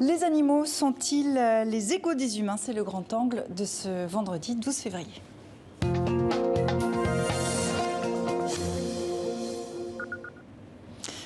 Les animaux sont-ils les égaux des humains? C'est le grand angle de ce vendredi 12 février.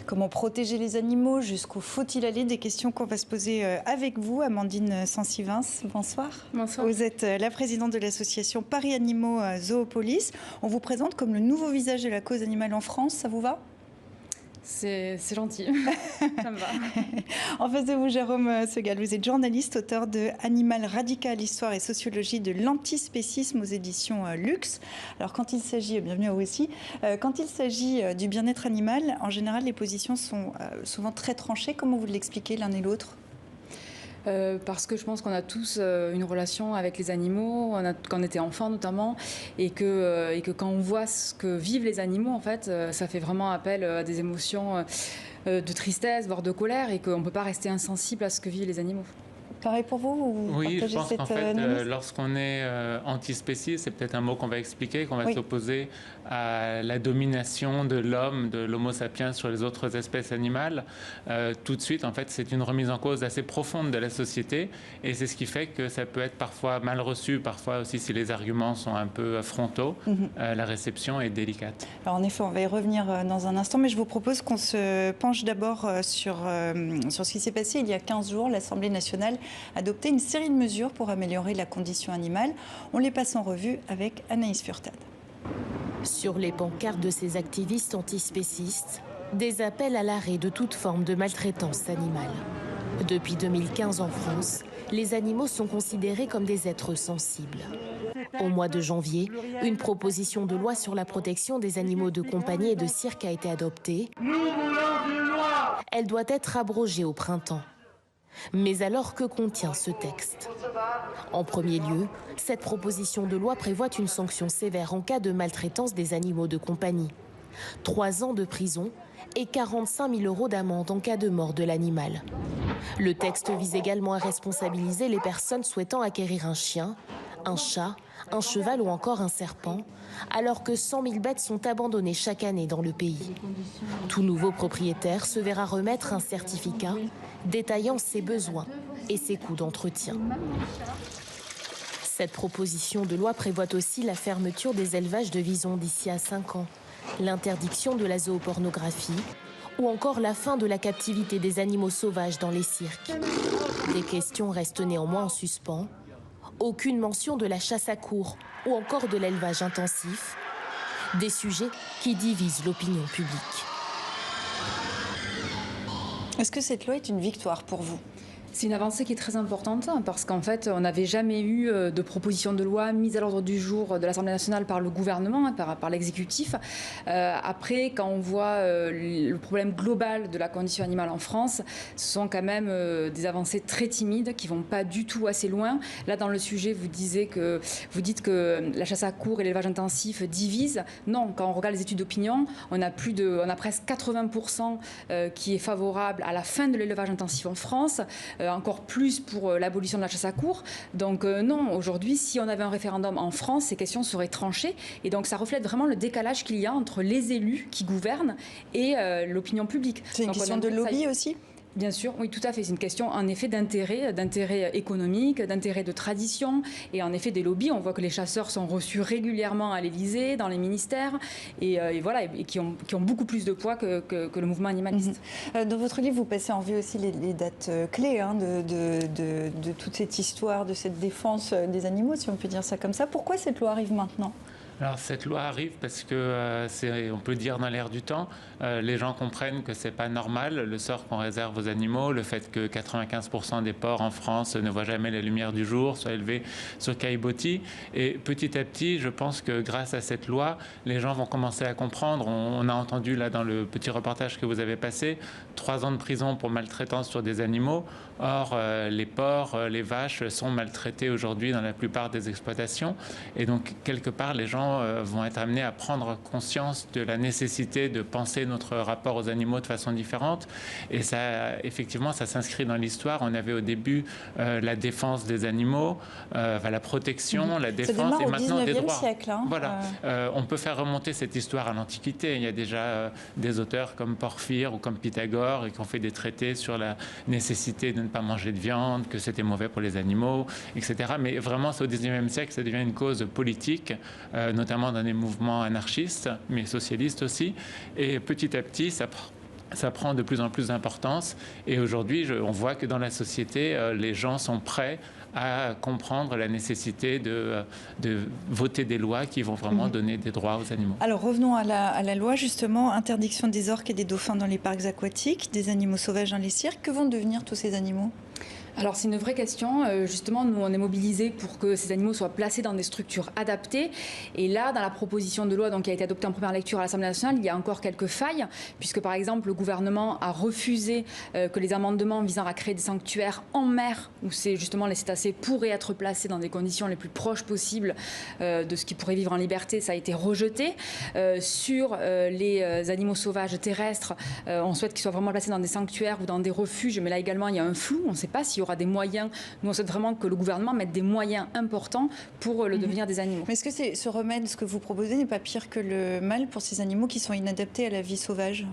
Comment protéger les animaux? Jusqu'où faut-il aller? Des questions qu'on va se poser avec vous, Amandine Sansivins. Bonsoir. Bonsoir. Vous êtes la présidente de l'association Paris Animaux Zoopolis. On vous présente comme le nouveau visage de la cause animale en France. Ça vous va? C'est gentil, ça me va. En face de vous, Jérôme Segal, vous êtes journaliste, auteur de Animal radical, histoire et sociologie de l'antispécisme aux éditions Luxe. Alors quand il s'agit, bienvenue à vous aussi, quand il s'agit du bien-être animal, en général les positions sont souvent très tranchées. Comment vous l'expliquez l'un et l'autre? Parce que je pense qu'on a tous une relation avec les animaux, quand on était enfant notamment, et que quand on voit ce que vivent les animaux, en fait, ça fait vraiment appel à des émotions de tristesse, voire de colère, et qu'on ne peut pas rester insensible à ce que vivent les animaux. Pareil pour vous? Oui, je pense qu'en fait, lorsqu'on est antispéciste, c'est peut-être un mot qu'on va expliquer, qu'on va s'opposer à la domination de l'homme, de l'homo sapiens sur les autres espèces animales. Tout de suite, en fait, c'est une remise en cause assez profonde de la société, et c'est ce qui fait que ça peut être parfois mal reçu, parfois aussi si les arguments sont un peu frontaux, la réception est délicate. Alors en effet, on va y revenir dans un instant, mais je vous propose qu'on se penche d'abord sur ce qui s'est passé il y a 15 jours. L'Assemblée nationale adopter une série de mesures pour améliorer la condition animale. On les passe en revue avec Anaïs Furtad. Sur les pancartes de ces activistes antispécistes, des appels à l'arrêt de toute forme de maltraitance animale. Depuis 2015 en France, les animaux sont considérés comme des êtres sensibles. Au mois de janvier, une proposition de loi sur la protection des animaux de compagnie et de cirque a été adoptée. Nous voulons une loi! Elle doit être abrogée au printemps. Mais alors, que contient ce texte? En premier lieu, cette proposition de loi prévoit une sanction sévère en cas de maltraitance des animaux de compagnie. 3 ans de prison et 45 000 € d'amende en cas de mort de l'animal. Le texte vise également à responsabiliser les personnes souhaitant acquérir un chien, un chat, un cheval ou encore un serpent, alors que 100 000 bêtes sont abandonnées chaque année dans le pays. Tout nouveau propriétaire se verra remettre un certificat détaillant ses besoins et ses coûts d'entretien. Cette proposition de loi prévoit aussi la fermeture des élevages de visons d'ici à 5 ans, l'interdiction de la zoopornographie ou encore la fin de la captivité des animaux sauvages dans les cirques. Des questions restent néanmoins en suspens. Aucune mention de la chasse à courre ou encore de l'élevage intensif. Des sujets qui divisent l'opinion publique. Est-ce que cette loi est une victoire pour vous? C'est une avancée qui est très importante parce qu'en fait, on n'avait jamais eu de proposition de loi mise à l'ordre du jour de l'Assemblée nationale par le gouvernement, par l'exécutif. Après, quand on voit le problème global de la condition animale en France, ce sont quand même des avancées très timides qui ne vont pas du tout assez loin. Là, dans le sujet, vous dites que la chasse à courre et l'élevage intensif divisent. Non, quand on regarde les études d'opinion, on a presque 80% qui est favorable à la fin de l'élevage intensif en France. Encore plus pour l'abolition de la chasse à courre. Donc non, aujourd'hui, si on avait un référendum en France, ces questions seraient tranchées. Et donc ça reflète vraiment le décalage qu'il y a entre les élus qui gouvernent et l'opinion publique. C'est une question de lobby aussi ? Bien sûr, oui, tout à fait. C'est une question, en effet, d'intérêt économique, d'intérêt de tradition. Et en effet, des lobbies. On voit que les chasseurs sont reçus régulièrement à l'Élysée, dans les ministères, et voilà, et qui ont beaucoup plus de poids que le mouvement animaliste. Dans votre livre, vous passez en vue aussi les dates clés de toute cette histoire, de cette défense des animaux, si on peut dire ça comme ça. Pourquoi cette loi arrive maintenant ? Alors cette loi arrive parce que on peut dire dans l'air du temps, les gens comprennent que c'est pas normal le sort qu'on réserve aux animaux, le fait que 95% des porcs en France ne voient jamais la lumière du jour, soient élevés sur caillebotis. Et petit à petit, je pense que grâce à cette loi, les gens vont commencer à comprendre. On a entendu là dans le petit reportage que vous avez passé, 3 ans de prison pour maltraitance sur des animaux. Or, les porcs, les vaches sont maltraités aujourd'hui dans la plupart des exploitations. Et donc, quelque part, les gens gens vont être amenés à prendre conscience de la nécessité de penser notre rapport aux animaux de façon différente. Et ça, effectivement, ça s'inscrit dans l'histoire. On avait au début la défense des animaux, la protection, la défense, et maintenant des droits. Siècle, hein. Voilà. On peut faire remonter cette histoire à l'Antiquité. Il y a déjà des auteurs comme Porphyre ou comme Pythagore qui ont fait des traités sur la nécessité de ne pas manger de viande, que c'était mauvais pour les animaux, etc. Mais vraiment, c'est au XIXe siècle, ça devient une cause politique, notamment dans des mouvements anarchistes, mais socialistes aussi. Et petit à petit, ça prend de plus en plus d'importance. Et aujourd'hui, on voit que dans la société, les gens sont prêts à comprendre la nécessité de voter des lois qui vont vraiment donner des droits aux animaux. Alors revenons à la loi, justement, interdiction des orques et des dauphins dans les parcs aquatiques, des animaux sauvages dans les cirques. Que vont devenir tous ces animaux ? Alors c'est une vraie question. Justement, nous on est mobilisés pour que ces animaux soient placés dans des structures adaptées. Et là, dans la proposition de loi qui a été adoptée en première lecture à l'Assemblée nationale, il y a encore quelques failles, puisque par exemple le gouvernement a refusé que les amendements visant à créer des sanctuaires en mer, où c'est justement les cétacés pourraient être placés dans des conditions les plus proches possibles de ce qui pourrait vivre en liberté, ça a été rejeté. Sur les animaux sauvages terrestres, on souhaite qu'ils soient vraiment placés dans des sanctuaires ou dans des refuges, mais là également il y a un flou, on ne sait pas s'il y aura des moyens. Nous, on souhaite vraiment que le gouvernement mette des moyens importants pour le devenir des animaux. Mais est-ce que ce remède, ce que vous proposez, n'est pas pire que le mal pour ces animaux qui sont inadaptés à la vie sauvage ?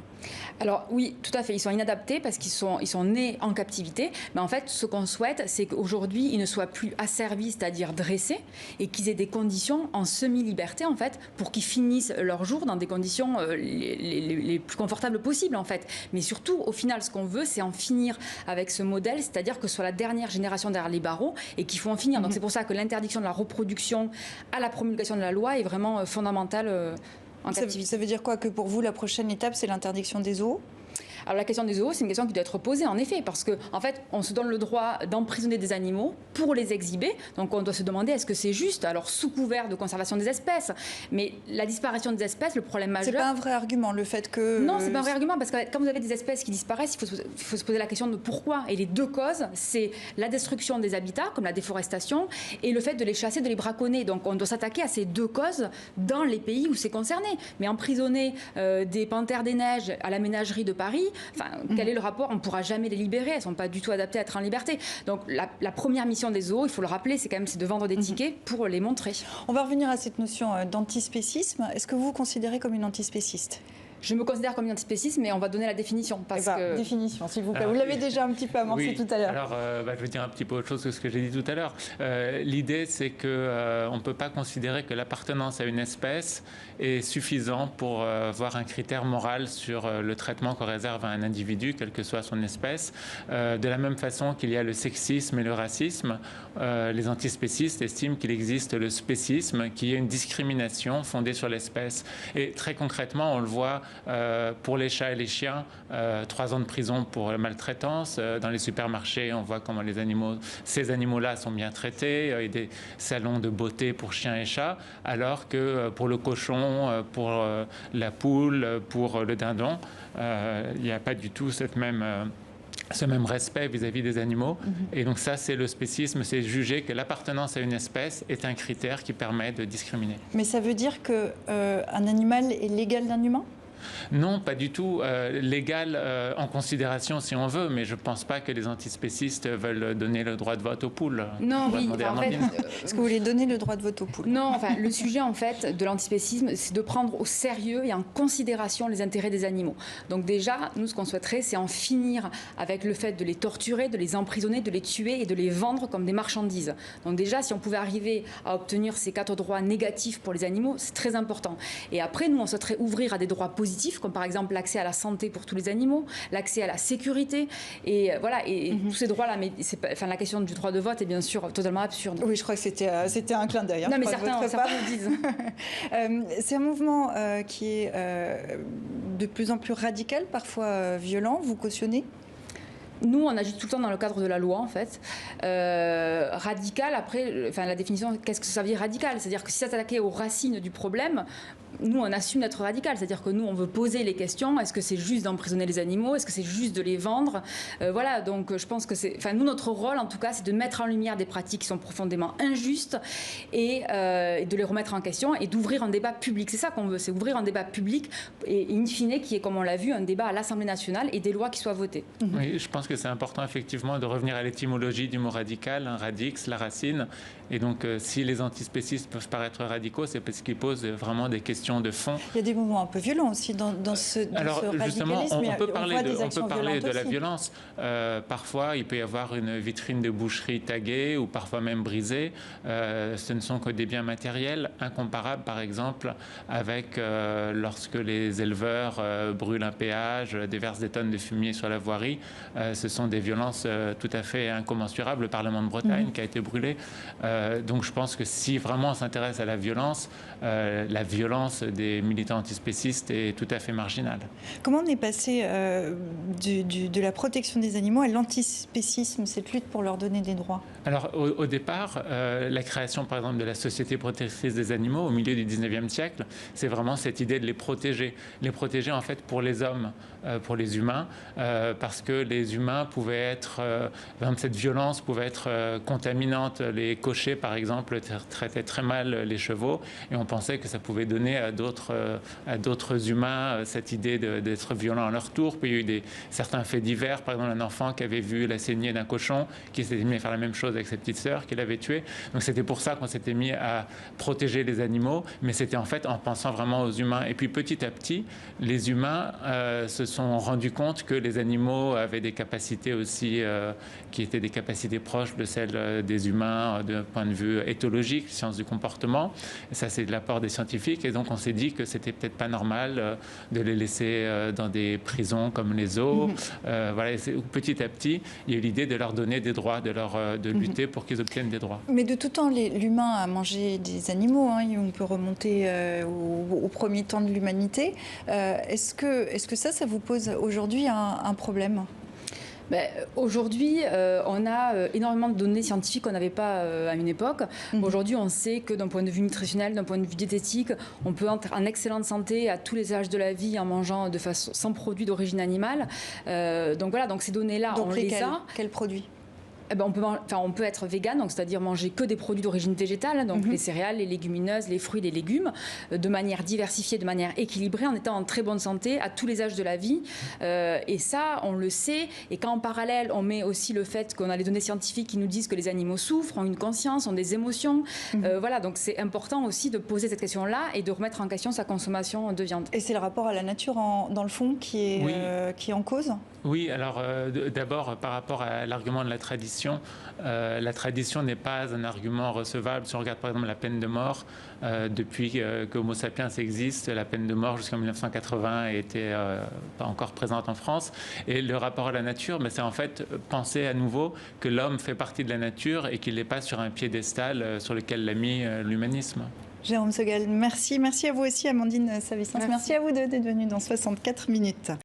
Alors oui, tout à fait. Ils sont inadaptés parce qu'ils sont nés en captivité. Mais en fait, ce qu'on souhaite, c'est qu'aujourd'hui, ils ne soient plus asservis, c'est-à-dire dressés, et qu'ils aient des conditions en semi-liberté, en fait, pour qu'ils finissent leur jour dans des conditions les plus confortables possibles, en fait. Mais surtout, au final, ce qu'on veut, c'est en finir avec ce modèle, c'est-à-dire que ce soit la dernière génération derrière les barreaux et qu'il faut en finir. Donc c'est pour ça que l'interdiction de la reproduction à la promulgation de la loi est vraiment fondamentale en captivité. Ça veut dire quoi, que pour vous, la prochaine étape, c'est l'interdiction des zoos ? Alors la question des zoos, c'est une question qui doit être posée en effet, parce que en fait, on se donne le droit d'emprisonner des animaux pour les exhiber. Donc on doit se demander est-ce que c'est juste, alors sous couvert de conservation des espèces. Mais la disparition des espèces, le problème majeur. C'est pas un vrai argument, le fait que. Non, c'est pas un vrai argument, parce que quand vous avez des espèces qui disparaissent, il faut se poser la question de pourquoi. Et les deux causes, c'est la destruction des habitats, comme la déforestation, et le fait de les chasser, de les braconner. Donc on doit s'attaquer à ces deux causes dans les pays où c'est concerné. Mais emprisonner des panthères des neiges à la ménagerie de Paris. Enfin, quel est le rapport ? On ne pourra jamais les libérer. Elles ne sont pas du tout adaptées à être en liberté. Donc, la première mission des zoos, il faut le rappeler, c'est de vendre des tickets pour les montrer. On va revenir à cette notion d'antispécisme. Est-ce que vous vous considérez comme une antispéciste ? Je me considère comme une antispéciste, mais on va donner la définission. Définition, s'il vous plaît. Vous l'avez déjà un petit peu amorcé tout à l'heure. Alors, je vais dire un petit peu autre chose que ce que j'ai dit tout à l'heure. L'idée, c'est qu'on ne peut pas considérer que l'appartenance à une espèce est suffisant pour voir un critère moral sur le traitement qu'on réserve à un individu, quelle que soit son espèce. De la même façon qu'il y a le sexisme et le racisme, les antispécistes estiment qu'il existe le spécisme, qui est une discrimination fondée sur l'espèce. Et très concrètement, on le voit pour les chats et les chiens, 3 ans de prison pour maltraitance. Dans les supermarchés, on voit comment ces animaux-là sont bien traités, et des salons de beauté pour chiens et chats, alors que pour le cochon, pour la poule, pour le dindon, il n'y a pas du tout ce même respect vis-à-vis des animaux. Et donc ça, c'est le spécisme, c'est juger que l'appartenance à une espèce est un critère qui permet de discriminer. Mais ça veut dire qu'un animal est l'égal d'un humain ? Non, pas du tout. Légal en considération si on veut, mais je ne pense pas que les antispécistes veulent donner le droit de vote aux poules. Non, oui. En fait, est-ce que vous voulez donner le droit de vote aux poules ? Non, enfin, le sujet en fait de l'antispécisme, c'est de prendre au sérieux et en considération les intérêts des animaux. Donc déjà, nous, ce qu'on souhaiterait, c'est en finir avec le fait de les torturer, de les emprisonner, de les tuer et de les vendre comme des marchandises. Donc déjà, si on pouvait arriver à obtenir ces 4 droits négatifs pour les animaux, c'est très important. Et après, nous, on souhaiterait ouvrir à des droits positifs, comme par exemple l'accès à la santé pour tous les animaux, l'accès à la sécurité, et voilà, et tous ces droits-là. Mais la question du droit de vote est bien sûr totalement absurde. Oui, je crois que c'était un clin d'œil. Non, mais certains le disent. C'est un mouvement qui est de plus en plus radical, parfois violent. Vous cautionnez ? Nous, on agit tout le temps dans le cadre de la loi, en fait. Radical, après, la définition, qu'est-ce que ça veut dire radical? C'est-à-dire que si s'attaquer aux racines du problème, nous, on assume d'être radical. C'est-à-dire que nous, on veut poser les questions. Est-ce que c'est juste d'emprisonner les animaux? Est-ce que c'est juste de les vendre? Voilà, donc je pense que nous, notre rôle, en tout cas, c'est de mettre en lumière des pratiques qui sont profondément injustes et de les remettre en question et d'ouvrir un débat public. C'est ça qu'on veut, c'est ouvrir un débat public et in fine, qui est, comme on l'a vu, un débat à l'Assemblée nationale et des lois qui soient votées. Oui, je pense que c'est important effectivement de revenir à l'étymologie du mot radical, radix, la racine. Et donc, si les antispécistes peuvent paraître radicaux, c'est parce qu'ils posent vraiment des questions de fond. Il y a des moments un peu violents aussi dans ce radicalisme. Justement, on peut parler de la aussi. violence. Parfois, il peut y avoir une vitrine de boucherie taguée ou parfois même brisée. Ce ne sont que des biens matériels, incomparables par exemple avec lorsque les éleveurs brûlent un péage, déversent des tonnes de fumier sur la voirie. Ce sont des violences tout à fait incommensurables. Le Parlement de Bretagne qui a été brûlé. Donc je pense que si vraiment on s'intéresse à la violence des militants antispécistes est tout à fait marginale. Comment on est passé de la protection des animaux à l'antispécisme, cette lutte pour leur donner des droits? Alors au départ, la création par exemple de la Société protectrice des animaux au milieu du 19e siècle, c'est vraiment cette idée de les protéger en fait pour les hommes, pour les humains, parce que les humains pouvaient être, cette violence pouvait être contaminante. Les cochers par exemple traitaient très mal les chevaux et on pensait que ça pouvait donner à d'autres humains cette idée d'être violents à leur tour. Puis il y a eu certains faits divers, par exemple un enfant qui avait vu la saignée d'un cochon qui s'était mis à faire la même chose avec sa petite sœur qu'il avait tuée. Donc c'était pour ça qu'on s'était mis à protéger les animaux, mais c'était en fait en pensant vraiment aux humains. Et puis petit à petit, les humains se sont rendus compte que les animaux avaient des capacités aussi qui étaient des capacités proches de celles des humains d'un point de vue éthologique, sciences du comportement. Et ça, c'est de l'apport des scientifiques. Et donc on s'est dit que c'était peut-être pas normal de les laisser dans des prisons comme les zoos. Voilà, petit à petit, il y a eu l'idée de leur donner des droits, de lutter pour qu'ils obtiennent des droits. Mais de tout temps, l'humain a mangé des animaux. On peut remonter au premier temps de l'humanité. Est-ce que ça vous pose aujourd'hui un problème? Aujourd'hui, on a énormément de données scientifiques qu'on n'avait pas à une époque. Aujourd'hui, on sait que d'un point de vue nutritionnel, d'un point de vue diététique, on peut être en excellente santé à tous les âges de la vie en mangeant sans produits d'origine animale. Donc voilà, donc ces données-là, on les a. Quels produits? On peut être vegan, donc c'est-à-dire manger que des produits d'origine végétale, donc les céréales, les légumineuses, les fruits, les légumes, de manière diversifiée, de manière équilibrée, en étant en très bonne santé à tous les âges de la vie. Et ça, on le sait. Et quand en parallèle, on met aussi le fait qu'on a les données scientifiques qui nous disent que les animaux souffrent, ont une conscience, ont des émotions. Voilà, donc c'est important aussi de poser cette question-là et de remettre en question sa consommation de viande. Et c'est le rapport à la nature, dans le fond, qui est en cause? Oui, alors d'abord, par rapport à l'argument de la tradition n'est pas un argument recevable. Si on regarde par exemple la peine de mort, depuis que Homo sapiens existe, la peine de mort jusqu'en 1980 était pas encore présente en France. Et le rapport à la nature, c'est en fait penser à nouveau que l'homme fait partie de la nature et qu'il n'est pas sur un piédestal sur lequel l'a mis l'humanisme. Jérôme Segal, merci. Merci à vous aussi, Amandine Savissens. Merci à vous deux d'être venus dans 64 minutes.